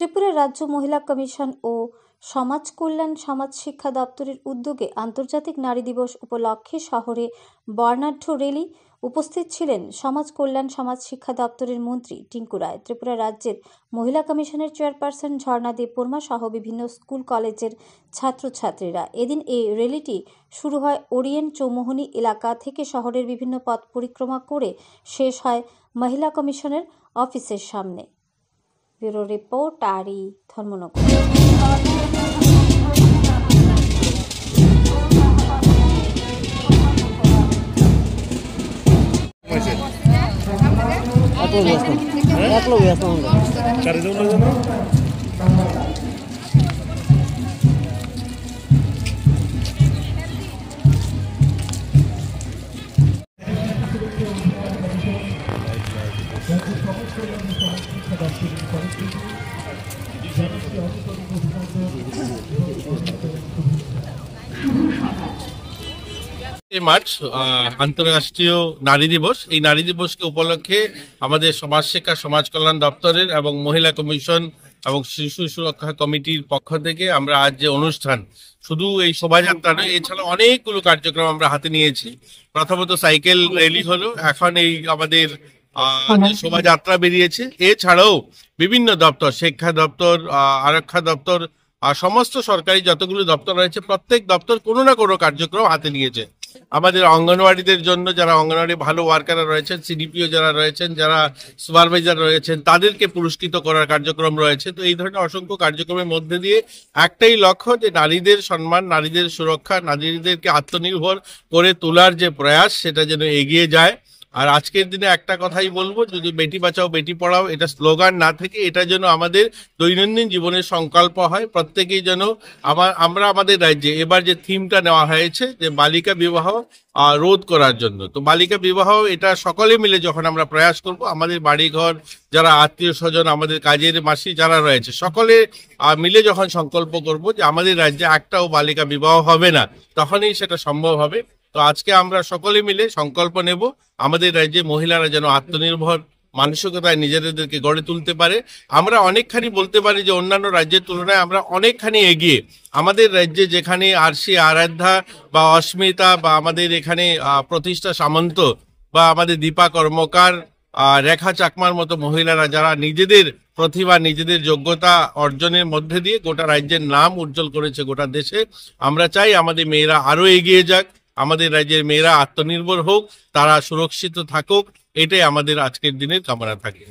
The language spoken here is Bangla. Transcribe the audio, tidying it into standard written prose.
ত্রিপুরা রাজ্য মহিলা কমিশন ও সমাজ কল্যাণ সমাজ শিক্ষা দপ্তরের উদ্যোগে আন্তর্জাতিক নারী দিবস উপলক্ষে শহরে বর্ণাঢ্য র্যালি। উপস্থিত ছিলেন সমাজ কল্যাণ সমাজ শিক্ষা দপ্তরের মন্ত্রী টিঙ্কু রায়, ত্রিপুরা রাজ্যের মহিলা কমিশনের চেয়ারপারসন ঝর্ণা দেববর্মা সহ বিভিন্ন স্কুল কলেজের ছাত্রছাত্রীরা। এদিন এই র্যালিটি শুরু হয় ওরিয়েন্ট চৌমুহনী এলাকা থেকে, শহরের বিভিন্ন পথ পরিক্রমা করে শেষ হয় মহিলা কমিশনের অফিসের সামনে। ব্যুরো রিপোর্ট আরি ধর্মনগর। মার্চ আন্তর্জাতিক নারী দিবস। এই নারী দিবসকে উপলক্ষে আমাদের সমাজ শিক্ষা সমাজ কল্যাণ দপ্তরের এবং মহিলা কমিশন এবং শিশু সুরক্ষা কমিটির পক্ষ থেকে আমরা আজ যে অনুষ্ঠান, শুধু এই শোভাযাত্রা নয়, এছাড়া অনেকগুলো কার্যক্রম আমরা হাতে নিয়েছি। প্রথমত সাইকেল র্যালি হলো, এখন এই আমাদের শোভাযাত্রা বেরিয়েছে। এছাড়াও বিভিন্ন দপ্তর, শিক্ষা দপ্তর, আরক্ষা দপ্তর, সমস্ত সরকারি যতগুলো দপ্তর রয়েছে প্রত্যেক দপ্তর কোনো না কোনো কার্যক্রম হাতে নিয়েছে। আমাদের অঙ্গনওয়াড়িদের জন্য যারা অঙ্গনওয়াড়ি ভালো ওয়ার্কাররা রয়েছেন, সিডিপিও যারা রয়েছেন, যারা সুপারভাইজার রয়েছেন, তাদেরকে পুরস্কৃত করার কার্যক্রম রয়েছে। তো এই ধরনের অসংখ্য কার্যক্রমের মধ্যে দিয়ে একটাই লক্ষ্য, যে নারীদের সম্মান, নারীদের সুরক্ষা, নারীদেরকে আত্মনির্ভর করে তোলার যে প্রয়াস, সেটা যেন এগিয়ে যায়। আর আজকের দিনে একটা কথাই বলবো, যদি বেটি বাঁচাও বেটি পড়াও এটা স্লোগান না থেকে এটা যেন আমাদের দৈনন্দিন জীবনের সংকল্প হয়। প্রত্যেকেই যেন আমরা আমাদের রাজ্যে এবার যে থিমটা নেওয়া হয়েছে, যে বালিকা বিবাহ রোধ করার জন্য, তো বালিকা বিবাহ এটা সকলে মিলে যখন আমরা প্রয়াস করব, আমাদের বাড়িঘর, যারা আত্মীয় স্বজন, আমাদের কাজের মাসি যারা রয়েছে, সকলে মিলে যখন সংকল্প করব যে আমাদের রাজ্যে একটাও বালিকা বিবাহ হবে না, তখনই সেটা সম্ভব হবে। তো আজকে আমরা সকলে মিলে সংকল্প নেব আমাদের রাজ্যে মহিলারা যেন আত্মনির্ভর মানসিকতায় নিজেদেরকে গড়ে তুলতে পারে। আমরা অনেকখানি বলতে পারি যে অন্যান্য রাজ্যের তুলনায় আমরা অনেকখানি এগিয়ে। আমাদের রাজ্যে যেখানে আরসি আরাধ্যা বা অস্মিতা বা আমাদের এখানে প্রতিষ্ঠা সামন্ত বা আমাদের দীপা কর্মকার, রেখা চাকমার মতো মহিলারা যারা নিজেদের প্রতিভা, নিজেদের যোগ্যতা অর্জনের মধ্যে দিয়ে গোটা রাজ্যের নাম উজ্জ্বল করেছে গোটা দেশে, আমরা চাই আমাদের মেয়েরা আরো এগিয়ে যাক, আমাদের রাজ্যের মেয়েরা আত্মনির্ভর হোক, তারা সুরক্ষিত থাকুক, এটাই আমাদের আজকের দিনের কামনা থাকে।